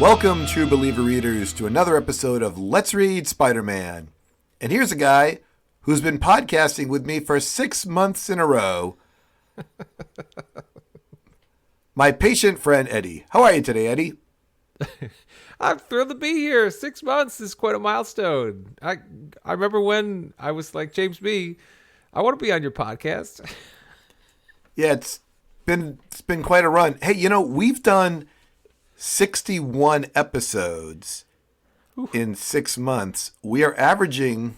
Welcome, true believer readers, to another episode of Let's Read Spider-Man. And here's a guy who's been podcasting with me for 6 months in a row. My patient friend, Eddie. How are you today, Eddie? I'm thrilled to be here. 6 months is quite a milestone. I remember when I was like, James B., I want to be on your podcast. Yeah, it's been quite a run. Hey, you know, we've done 61 episodes in 6 months. We are averaging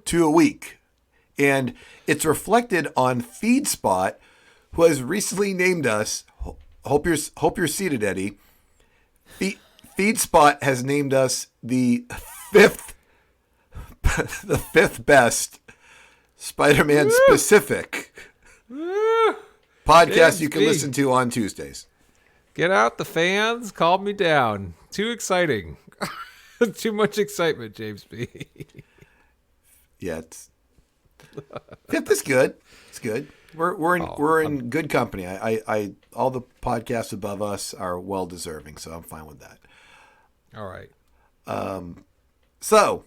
2 a week. And it's reflected on FeedSpot, who has recently named us. Hope you're seated, Eddie. FeedSpot has named us the fifth best Spider-Man specific podcast James you can B. listen to on Tuesdays. Get out, the fans called me down. Too exciting. Too much excitement, James B. Yeah, fifth is good. It's good. We're in good company. I all the podcasts above us are well deserving, so I'm fine with that. All right. So,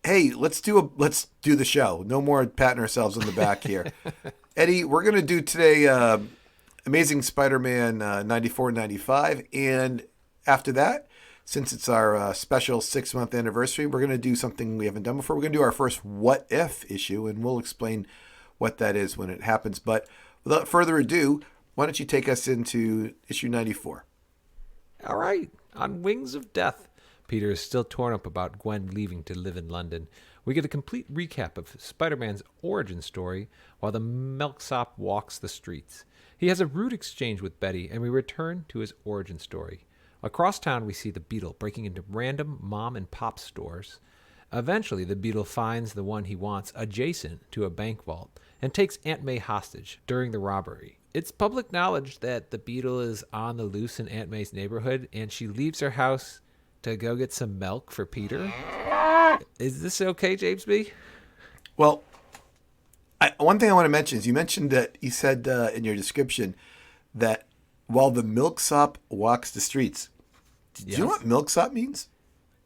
hey, let's do the show. No more patting ourselves on the back here. Eddie, we're going to do today Amazing Spider-Man 94-95, and after that, since it's our special 6-month anniversary, we're going to do something we haven't done before. We're going to do our first What If issue, and we'll explain what that is when it happens. But without further ado, why don't you take us into issue 94? All right. On Wings of Death, Peter is still torn up about Gwen leaving to live in London. We get a complete recap of Spider-Man's origin story while the milksop walks the streets. He has a rude exchange with Betty, and we return to his origin story. Across town, we see the Beetle breaking into random mom and pop stores. Eventually, the Beetle finds the one he wants adjacent to a bank vault and takes Aunt May hostage during the robbery. It's public knowledge that the Beetle is on the loose in Aunt May's neighborhood, and she leaves her house to go get some milk for Peter. Is this okay, James B? Well, one thing I want to mention is you said in your description that while the milksop walks the streets. Do you know what milksop means?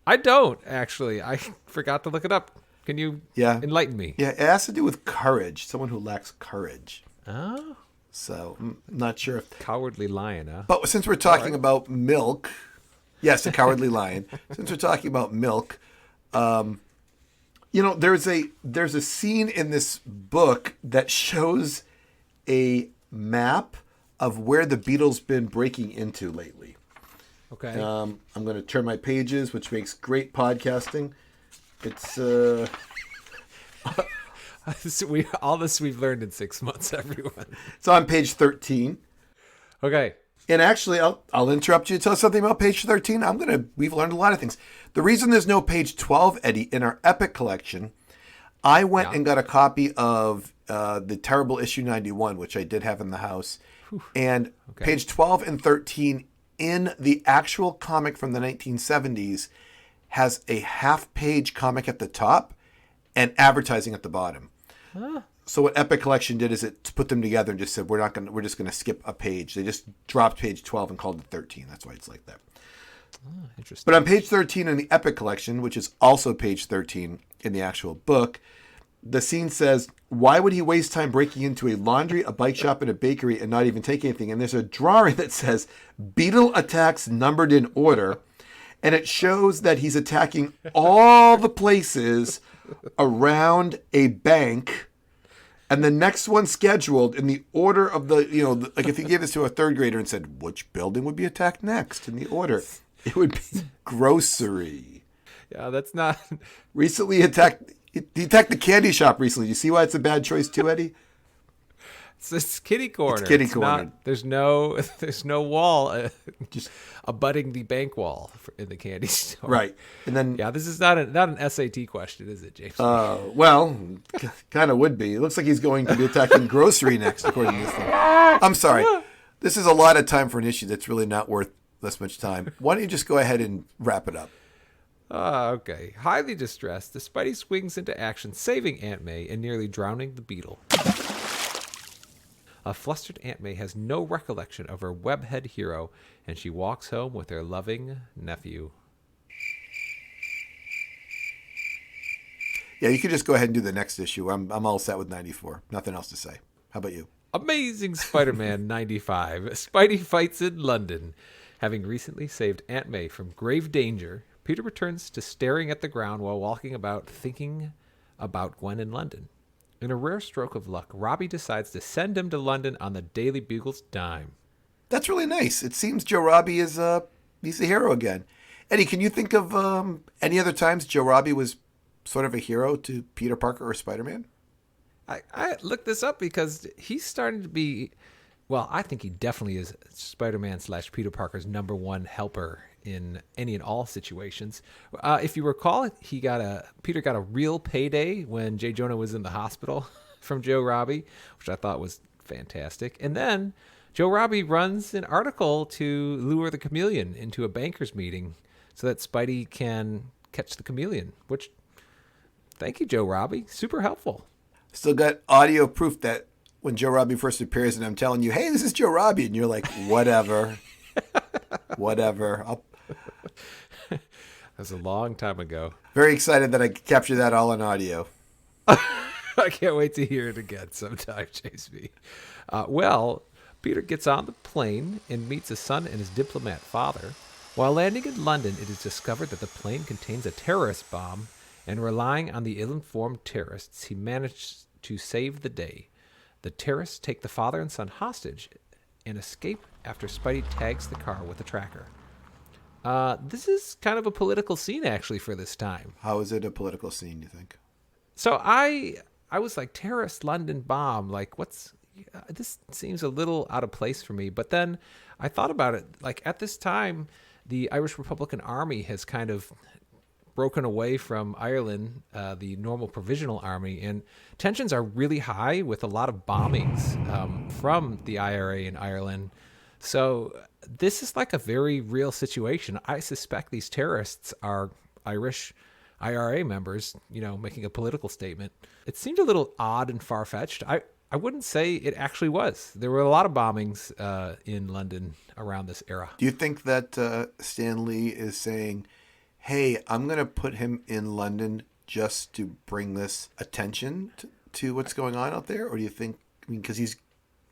I don't, actually. I forgot to look it up. Can you enlighten me? Yeah, it has to do with courage. Someone who lacks courage. Oh. So, I'm not sure if... Cowardly lion, huh? But since we're talking about milk... Yes, a cowardly lion. Since we're talking about milk... you know, there's a scene in this book that shows a map of where the Beetle's been breaking into lately. Okay. I'm going to turn my pages, which makes great podcasting. It's all this we've learned in 6 months, everyone. It's on page 13. Okay. And actually, I'll interrupt you to tell us something about page 13. We've learned a lot of things. The reason there's no page 12, Eddie, in our Epic collection, I went and got a copy of the terrible issue 91, which I did have in the house. And page 12 and 13 in the actual comic from the 1970s has a half-page comic at the top and advertising at the bottom. Huh. So what Epic Collection did is it put them together and just said we're just gonna skip a page. They just dropped page 12 and called it 13. That's why it's like that. Oh, interesting. But on page 13 in the Epic Collection, which is also page 13 in the actual book, the scene says, why would he waste time breaking into a laundry, a bike shop, and a bakery and not even take anything? And there's a drawing that says, Beetle attacks numbered in order. And it shows that he's attacking all the places around a bank. And the next one scheduled in the order of like if you gave this to a third grader and said, which building would be attacked next in the order? It would be grocery. Yeah, that's not... Recently attacked... He attacked the candy shop recently. Do you see why it's a bad choice too, Eddie? It's kitty corner. It's kitty corner. There's no wall just abutting the bank wall in the candy store. Right. And then this is not an SAT question, is it, James? Well, kind of would be. It looks like he's going to be attacking grocery next, according to this thing. I'm sorry. This is a lot of time for an issue that's really not worth this much time. Why don't you just go ahead and wrap it up? Okay. Highly distressed, the Spidey swings into action, saving Aunt May and nearly drowning the Beetle. A flustered Aunt May has no recollection of her webhead hero, and she walks home with her loving nephew. Yeah, you could just go ahead and do the next issue. I'm all set with 94. Nothing else to say. How about you? Amazing Spider-Man 95. Spidey Fights in London. Having recently saved Aunt May from grave danger, Peter returns to staring at the ground while walking about thinking about Gwen in London. In a rare stroke of luck, Robbie decides to send him to London on the Daily Bugle's dime. That's really nice. It seems Joe Robbie is he's a hero again. Eddie, can you think of any other times Joe Robbie was sort of a hero to Peter Parker or Spider-Man? I looked this up because he's starting to be, well, I think he definitely is Spider-Man / Peter Parker's number one helper in any and all situations. If you recall, Peter got a real payday when J. Jonah was in the hospital from Joe Robbie, which I thought was fantastic. And then Joe Robbie runs an article to lure the chameleon into a bankers meeting so that Spidey can catch the chameleon, which, thank you, Joe Robbie. Super helpful. Still got audio proof that when Joe Robbie first appears and I'm telling you, hey, this is Joe Robbie, and you're like, whatever. Whatever. That was a long time ago. Very excited that I could capture that all in audio. I can't wait to hear it again sometime, JSB. Well, Peter gets on the plane and meets his son and his diplomat father. While landing in London, it is discovered that the plane contains a terrorist bomb, and relying on the ill-informed terrorists, he managed to save the day. The terrorists take the father and son hostage and escape after Spidey tags the car with a tracker. This is kind of a political scene, actually, for this time. How is it a political scene, you think? So I was like, terrorist London bomb, like this seems a little out of place for me. But then I thought about it, like at this time, the Irish Republican Army has kind of broken away from Ireland, the normal provisional army, and tensions are really high with a lot of bombings from the IRA in Ireland. So this is like a very real situation. I suspect these terrorists are Irish IRA members, making a political statement. It seemed a little odd and far-fetched. I wouldn't say it actually was. There were a lot of bombings in London around this era. Do you think that Stan Lee is saying, hey, I'm going to put him in London just to bring this attention to what's going on out there? Or do you think, because he's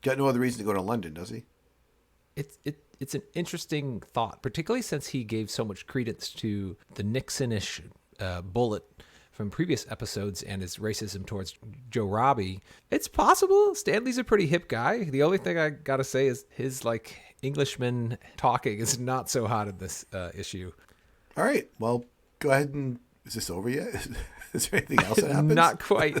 got no other reason to go to London, does he? It's an interesting thought, particularly since he gave so much credence to the Nixon-ish bullet from previous episodes and his racism towards Joe Robbie. It's possible. Stanley's a pretty hip guy. The only thing I got to say is his Englishman talking is not so hot in this issue. All right. Well, go ahead and... Is this over yet? Is there anything else that happens? Not quite.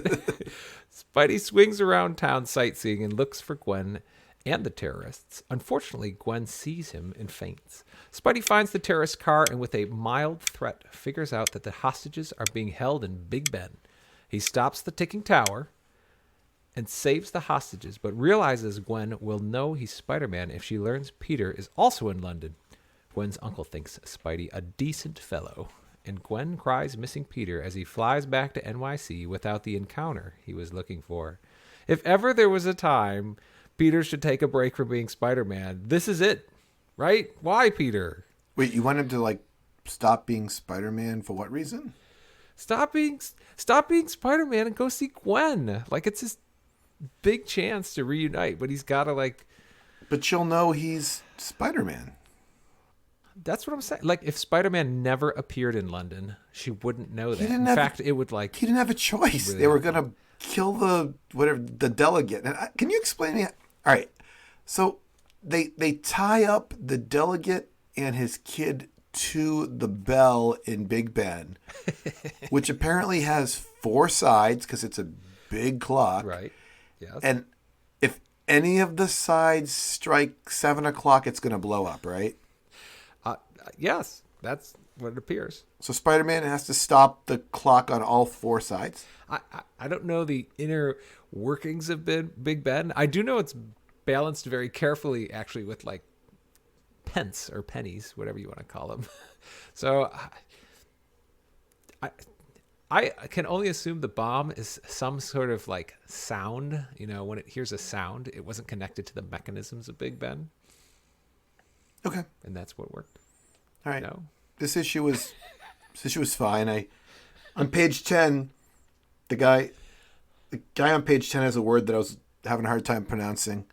Spidey swings around town sightseeing and looks for Gwen and the terrorists. Unfortunately, Gwen sees him and faints. Spidey finds the terrorist car and with a mild threat figures out that the hostages are being held in Big Ben. He stops the ticking tower and saves the hostages, but realizes Gwen will know he's Spider-Man if she learns Peter is also in London. Gwen's uncle thinks Spidey a decent fellow, and Gwen cries missing Peter as he flies back to NYC without the encounter he was looking for. If ever there was a time Peter should take a break from being Spider-Man, this is it, right? Why, Peter? Wait, you want him to stop being Spider-Man for what reason? Stop being Spider-Man and go see Gwen. It's his big chance to reunite, but he's got to But she'll know he's Spider-Man. That's what I'm saying. If Spider-Man never appeared in London, she wouldn't know that. In fact, it would He didn't have a choice. Really, they were going to kill the delegate. And can you explain me? All right. So they tie up the delegate and his kid to the bell in Big Ben, which apparently has 4 sides because it's a big clock. Right. Yes. And if any of the sides strike 7 o'clock, it's going to blow up, right? Yes, that's what it appears. So Spider-Man has to stop the clock on all 4 sides? I don't know the inner workings of Big Ben. I do know it's balanced very carefully, actually, with pence or pennies, whatever you want to call them. So I can only assume the bomb is some sort of like sound. You know, when it hears a sound, it wasn't connected to the mechanisms of Big Ben. Okay. And that's what worked. All right. No? This issue was fine. On page 10, the guy on page 10 has a word that I was having a hard time pronouncing.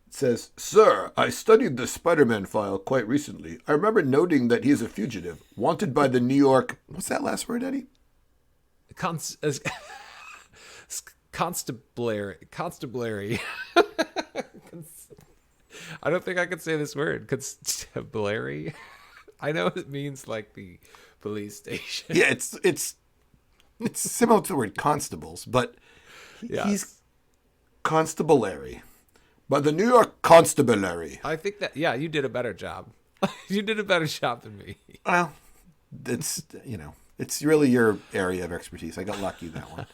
It says, "Sir, I studied the Spider-Man file quite recently. I remember noting that he is a fugitive, wanted by the New York..." What's that last word, Eddie? Constabulary. I don't think I could say this word. Constabulary. I know it means like the police station. Yeah, it's similar to the word constables, but he's constabulary. By the New York Constabulary. I think that, yeah, you did a better job. You did a better job than me. Well, it's really your area of expertise. I got lucky that one.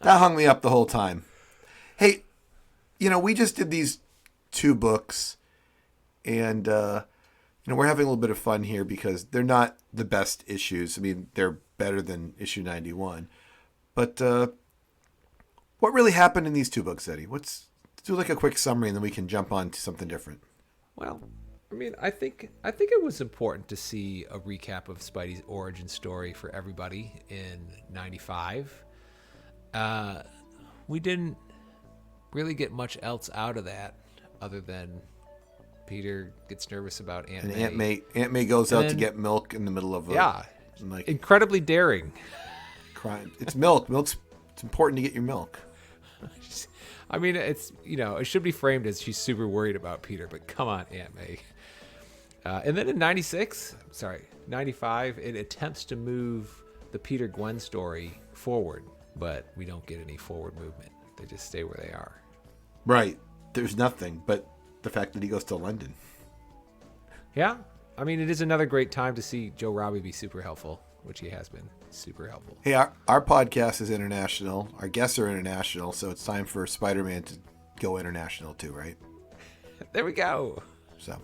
That hung me up the whole time. Hey, we just did these 2 books, and we're having a little bit of fun here because they're not the best issues. I mean, they're better than issue 91. But what really happened in these 2 books, Eddie? Let's do like a quick summary, and then we can jump on to something different. Well, I mean, I think it was important to see a recap of Spidey's origin story for everybody in 95. We didn't really get much else out of that other than Peter gets nervous about Aunt May. And Aunt May goes out to get milk in the middle of incredibly daring. Crime. It's milk. It's important to get your milk. I mean, it's, it should be framed as she's super worried about Peter, but come on, Aunt May. And then in 95, it attempts to move the Peter-Gwen story forward, but we don't get any forward movement. They just stay where they are. Right. There's nothing but the fact that he goes to London. Yeah. I mean, it is another great time to see Joe Robbie be super helpful, which he has been super helpful. Hey, our podcast is international. Our guests are international, so it's time for Spider-Man to go international too, right? There we go. So,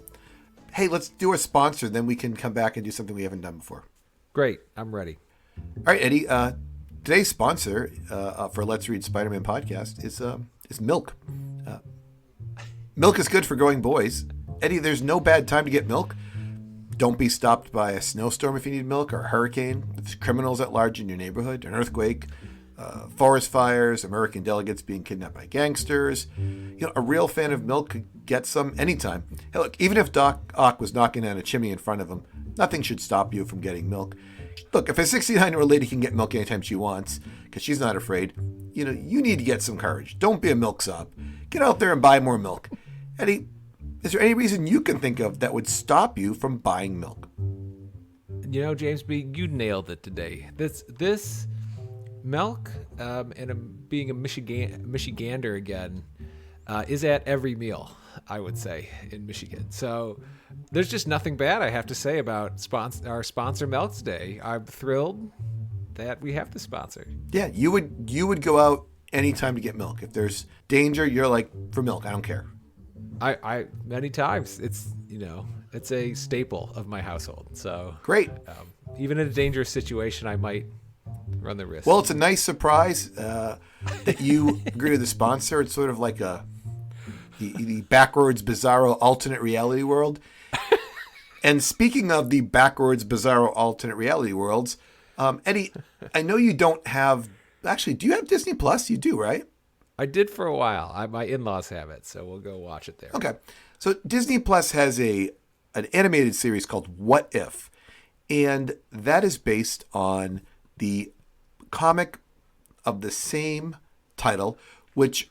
hey, let's do a sponsor, then we can come back and do something we haven't done before. Great. I'm ready. All right, Eddie. Today's sponsor for Let's Read Spider-Man podcast is milk. Milk is good for growing boys. Eddie, there's no bad time to get milk. Don't be stopped by a snowstorm if you need milk, or a hurricane, if there's criminals at large in your neighborhood, an earthquake, forest fires, American delegates being kidnapped by gangsters. A real fan of milk could get some anytime. Hey, look, even if Doc Ock was knocking down a chimney in front of him, nothing should stop you from getting milk. Look, if a 69-year-old lady can get milk anytime she wants, because she's not afraid, you need to get some courage. Don't be a milksop. Get out there and buy more milk. Eddie, is there any reason you can think of that would stop you from buying milk? James B., you nailed it today. This milk, and being a Michigander again, is at every meal, I would say, in Michigan. So there's just nothing bad I have to say about our sponsor Milk today. I'm thrilled that we have the sponsor. Yeah, you would go out anytime to get milk. If there's danger, you're like, for milk, I don't care. I many times it's a staple of my household. So great. Even in a dangerous situation, I might run the risk. Well, it's a nice surprise that you agree with the sponsor. It's sort of like the backwards, bizarro, alternate reality world. And speaking of the backwards, bizarro, alternate reality worlds, Eddie, I know you don't have. Actually, do you have Disney Plus? You do, right? I did for a while. My in-laws have it, so we'll go watch it there. Okay. So Disney Plus has an animated series called What If? And that is based on the comic of the same title, which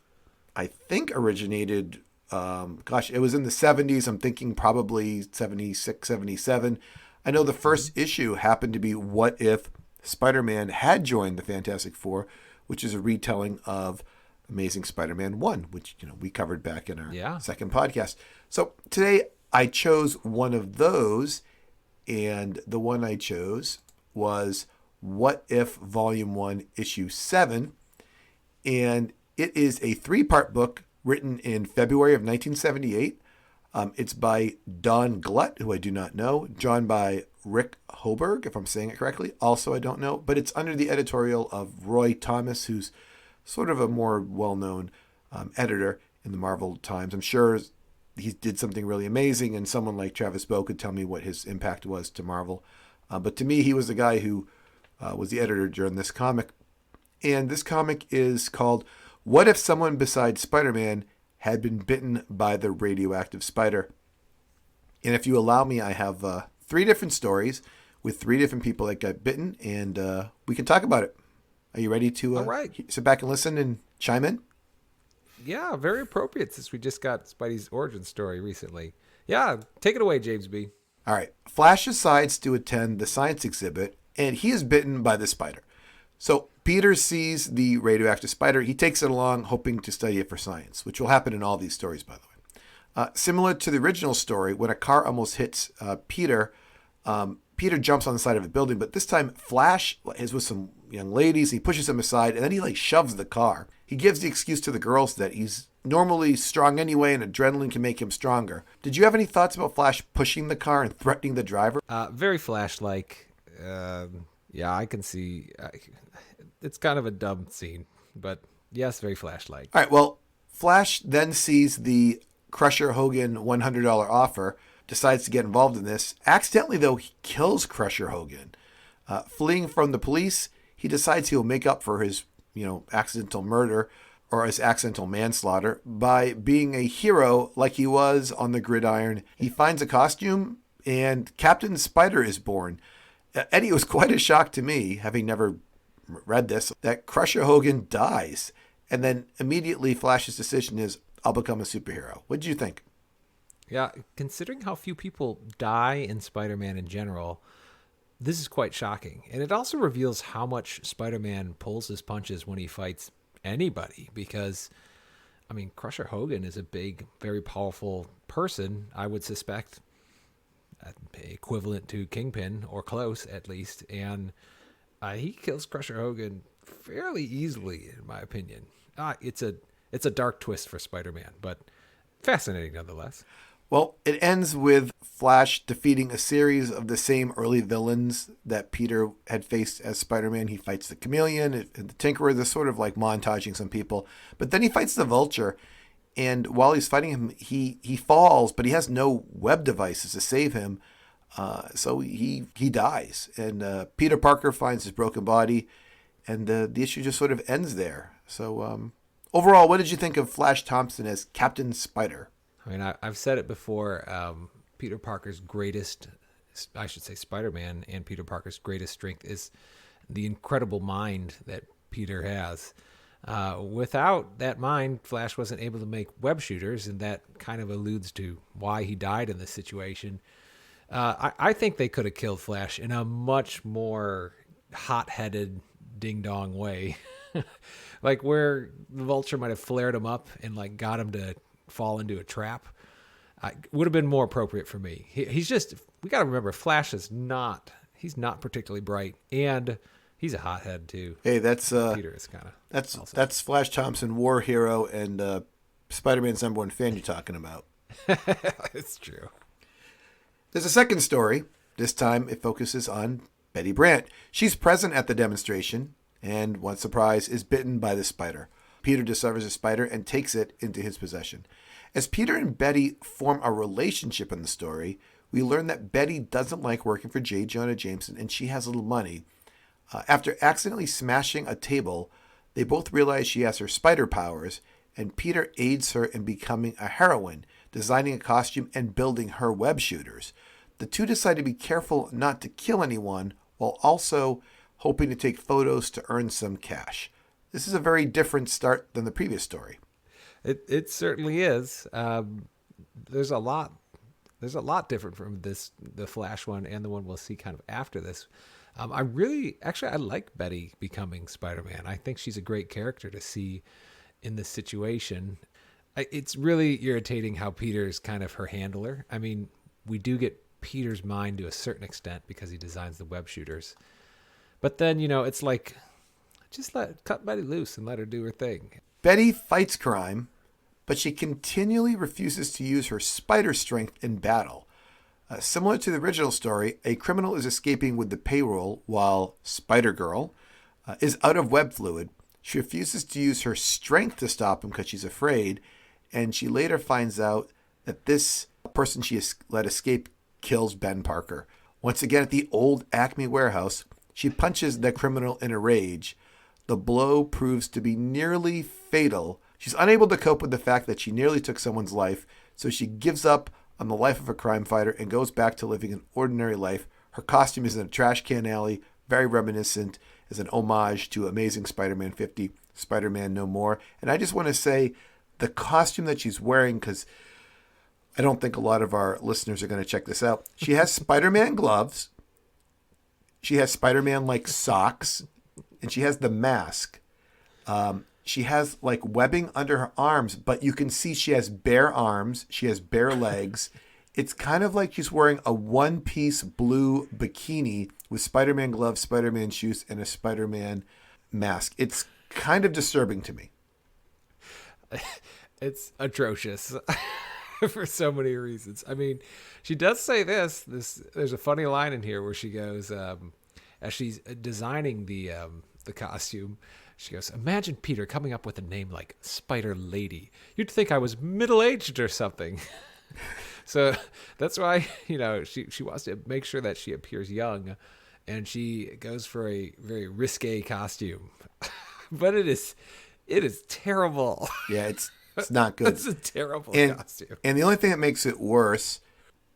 I think originated, it was in the 70s. I'm thinking probably 76, 77. I know the first issue happened to be What If Spider-Man had joined the Fantastic Four, which is a retelling of Amazing Spider-Man 1, which we covered back in our second podcast. So today I chose one of those, and the one I chose was What If Volume 1, Issue 7. And it is a 3-part book written in February of 1978 It's by Don Glut, who I do not know, drawn by Rick Hoberg, if I'm saying it correctly. Also, I don't know, but it's under the editorial of Roy Thomas, who's sort of a more well-known editor in the Marvel Times. I'm sure he did something really amazing, and someone like Travis Bow could tell me what his impact was to Marvel. But to me, he was the guy who was the editor during this comic. And this comic is called What If Someone Besides Spider-Man Had Been Bitten by the Radioactive Spider? And if you allow me, I have 3 different stories with 3 different people that got bitten, and we can talk about it. Are you ready to All right. sit back and listen and chime in? Yeah, very appropriate since we just got Spidey's origin story recently. Yeah, take it away, James B. All right. Flash decides to attend the science exhibit, and he is bitten by the spider. So Peter sees the radioactive spider. He takes it along, hoping to study it for science, which will happen in all these stories, by the way. Similar to the original story, when a car almost hits Peter, Peter jumps on the side of a building, but this time Flash is with some young ladies. He pushes them aside, and then he shoves the car. He gives the excuse to the girls that he's normally strong anyway, and adrenaline can make him stronger. Did you have any thoughts about Flash pushing the car and threatening the driver? Very Flash-like. Yeah, I can see. It's kind of a dumb scene, but yes, very Flash-like. All right, well, Flash then sees the Crusher Hogan $100 offer, decides to get involved in this. Accidentally, though, he kills Crusher Hogan. Fleeing from the police, he decides he'll make up for his, accidental murder or his accidental manslaughter by being a hero like he was on the gridiron. He finds a costume, and Captain Spider is born. Eddie, it was quite a shock to me, having never read this, that Crusher Hogan dies. And then immediately Flash's decision is, I'll become a superhero. What did you think? Yeah, considering how few people die in Spider-Man in general, this is quite shocking. And it also reveals how much Spider-Man pulls his punches when he fights anybody. Because, Crusher Hogan is a big, very powerful person, I would suspect, equivalent to Kingpin, or close at least. And he kills Crusher Hogan fairly easily, in my opinion. It's a dark twist for Spider-Man, but fascinating nonetheless. Well, it ends with Flash defeating a series of the same early villains that Peter had faced as Spider-Man. He fights the Chameleon and the Tinkerer. They're sort of like montaging some people. But then he fights the Vulture. And while he's fighting him, he falls, but he has no web devices to save him. So he dies. And Peter Parker finds his broken body. And the issue just sort of ends there. So overall, what did you think of Flash Thompson as Captain Spider? I've said it before. Peter Parker's greatest, I should say Spider-Man and Peter Parker's greatest strength is the incredible mind that Peter has. Without that mind, Flash wasn't able to make web shooters, and that kind of alludes to why he died in this situation. I think they could have killed Flash in a much more hot-headed, ding-dong way. Like where the Vulture might have flared him up and got him to fall into a trap. Would have been more appropriate for me. He's just, we got to remember, Flash is he's not particularly bright, and he's a hothead too. Hey, that's Peter is kind of that's Flash Thompson, war hero, and Spider-Man's #1 fan you're talking about. It's true. There's a second story. This time it focuses on Betty Brant. She's present at the demonstration, and one surprise, is bitten by the spider. Peter discovers a spider and takes it into his possession. As Peter and Betty form a relationship in the story, we learn that Betty doesn't like working for J. Jonah Jameson, and she has little money. After accidentally smashing a table, they both realize she has her spider powers, and Peter aids her in becoming a heroine, designing a costume and building her web shooters. The two decide to be careful not to kill anyone, while also hoping to take photos to earn some cash. This is a very different start than the previous story. It certainly is. There's a lot different from the Flash one and the one we'll see kind of after this. I like Betty becoming Spider-Man. I think she's a great character to see in this situation. It's really irritating how Peter's kind of her handler. We do get Peter's mind to a certain extent because he designs the web shooters. But then, it's just cut Betty loose and let her do her thing. Betty fights crime, but she continually refuses to use her spider strength in battle. Similar to the original story, a criminal is escaping with the payroll while Spider-Girl is out of web fluid. She refuses to use her strength to stop him because she's afraid, and she later finds out that this person she has let escape kills Ben Parker. Once again at the old Acme warehouse, she punches the criminal in a rage. The blow proves to be nearly fatal. She's unable to cope with the fact that she nearly took someone's life, so she gives up on the life of a crime fighter and goes back to living an ordinary life. Her costume is in a trash can alley, very reminiscent as an homage to Amazing Spider-Man 50, Spider-Man No More. And I just want to say the costume that she's wearing, because I don't think a lot of our listeners are going to check this out. She has Spider-Man gloves. She has Spider-Man-like socks. And she has the mask. She has like webbing under her arms, but you can see she has bare arms. She has bare legs. It's kind of like she's wearing a one-piece blue bikini with Spider-Man gloves, Spider-Man shoes, and a Spider-Man mask. It's kind of disturbing to me. It's atrocious for so many reasons. I mean, she does say this. There's a funny line in here where she goes, as she's designing the costume, she goes, "Imagine Peter coming up with a name like Spider Lady. You'd think I was middle-aged or something." So that's why, she wants to make sure that she appears young, and she goes for a very risque costume. But it is terrible. Yeah, it's not good. It's a terrible costume. And the only thing that makes it worse,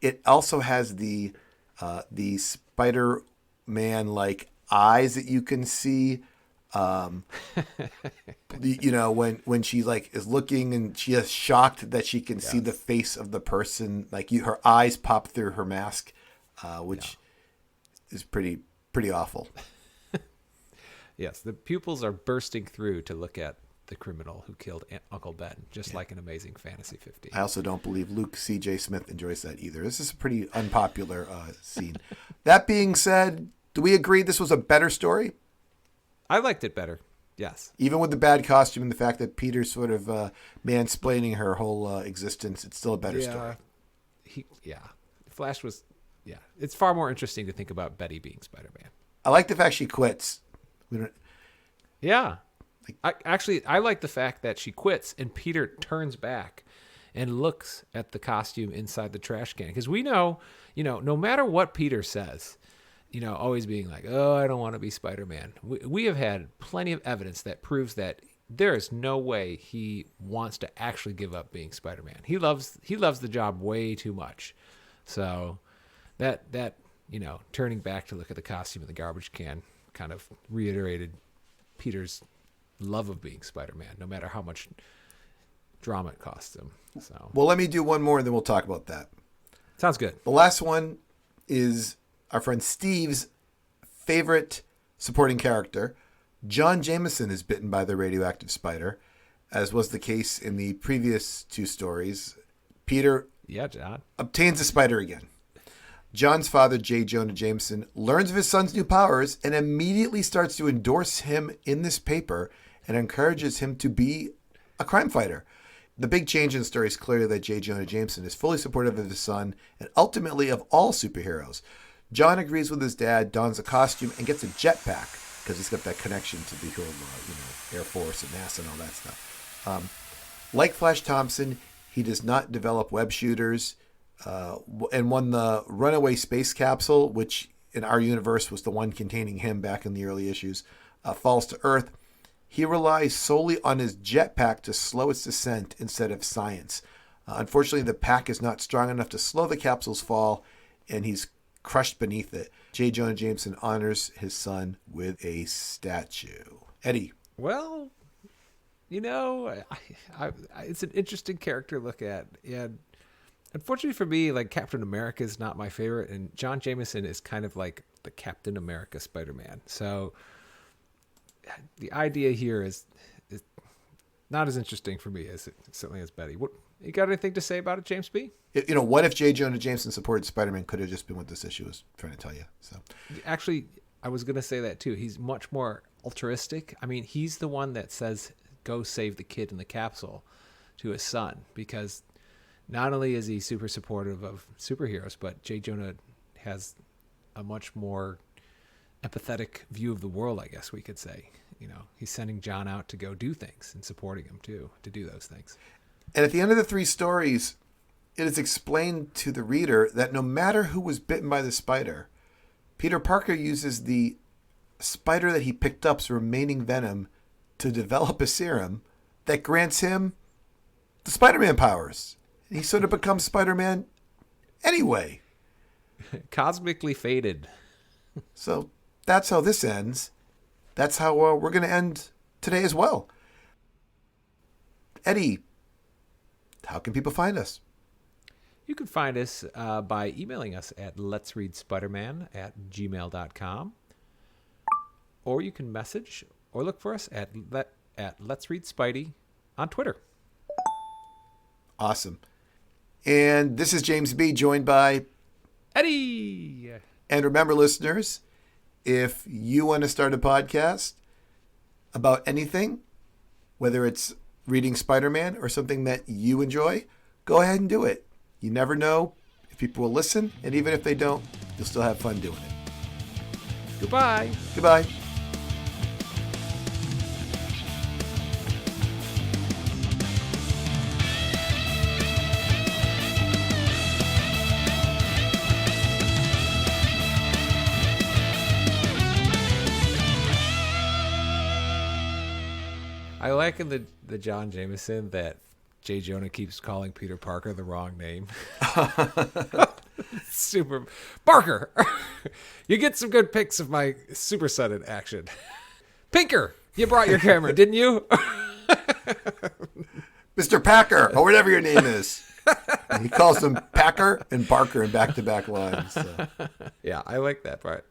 it also has the Spider-Man like eyes that you can see. When she like is looking and she is shocked that she can see the face of the person, like her eyes pop through her mask, which is pretty awful. Yes, the pupils are bursting through to look at the criminal who killed Uncle Ben, just like an Amazing Fantasy 50. I also don't believe Luke C.J. Smith enjoys that either. This is a pretty unpopular scene. That being said, do we agree this was a better story? I liked it better. Yes. Even with the bad costume and the fact that Peter's sort of mansplaining her whole existence, it's still a better story. Flash was, it's far more interesting to think about Betty being Spider-Man. I like the fact she quits. I like the fact that she quits and Peter turns back and looks at the costume inside the trash can. Because we know, no matter what Peter says, always being like, "Oh, I don't want to be Spider-Man." We have had plenty of evidence that proves that there is no way he wants to actually give up being Spider-Man. He loves the job way too much. So that turning back to look at the costume in the garbage can kind of reiterated Peter's love of being Spider-Man, no matter how much drama it costs him. So, well, let me do one more and then we'll talk about that. Sounds good. The last one is our friend Steve's favorite supporting character. John Jameson is bitten by the radioactive spider, as was the case in the previous two stories. Peter John obtains the spider again. John's father, J. Jonah Jameson, learns of his son's new powers and immediately starts to endorse him in this paper and encourages him to be a crime fighter. The big change in the story is clearly that J. Jonah Jameson is fully supportive of his son and ultimately of all superheroes. John agrees with his dad, dons a costume, and gets a jetpack because he's got that connection to the whole, Air Force and NASA and all that stuff. Like Flash Thompson, he does not develop web shooters. And when the runaway space capsule, which in our universe was the one containing him back in the early issues, falls to Earth, he relies solely on his jetpack to slow its descent instead of science. Unfortunately, the pack is not strong enough to slow the capsule's fall, and he's crushed beneath it. J. Jonah Jameson honors his son with a statue. Eddie. Well, it's an interesting character to look at. And unfortunately for me, like Captain America is not my favorite, and John Jameson is kind of like the Captain America Spider-Man. So the idea here is not as interesting for me as it certainly is Betty. What you got anything to say about it, James B? What if J. Jonah Jameson supported Spider-Man? Could have just been what this issue was trying to tell you. So actually, I was going to say that too. He's much more altruistic. I mean, he's the one that says, "Go save the kid in the capsule." to his son, because not only is he super supportive of superheroes, but J. Jonah has a much more empathetic view of the world, I guess we could say. You know, he's sending John out to go do things and supporting him too, to do those things. And at the end of the 3 stories, it is explained to the reader that no matter who was bitten by the spider, Peter Parker uses the spider that he picked up's remaining venom to develop a serum that grants him the Spider-Man powers. He sort of becomes Spider-Man anyway. Cosmically fated. So that's how this ends. That's how we're going to end today as well. Eddie, how can people find us? You can find us by emailing us at letsreadspiderman@gmail.com. Or you can message or look for us at Let's Read Spidey on Twitter. Awesome. And this is James B., joined by Eddie. And remember, listeners, if you want to start a podcast about anything, whether it's reading Spider-Man or something that you enjoy, go ahead and do it. You never know if people will listen, and even if they don't, you'll still have fun doing it. Goodbye. Goodbye. I like in the John Jameson that J. Jonah keeps calling Peter Parker the wrong name. Super Parker. You get some good pics of my super sudden action. Pinker, you brought your camera, didn't you? Mr. Packer, or whatever your name is. He calls them Packer and Parker in back-to-back lines. So. Yeah, I like that part.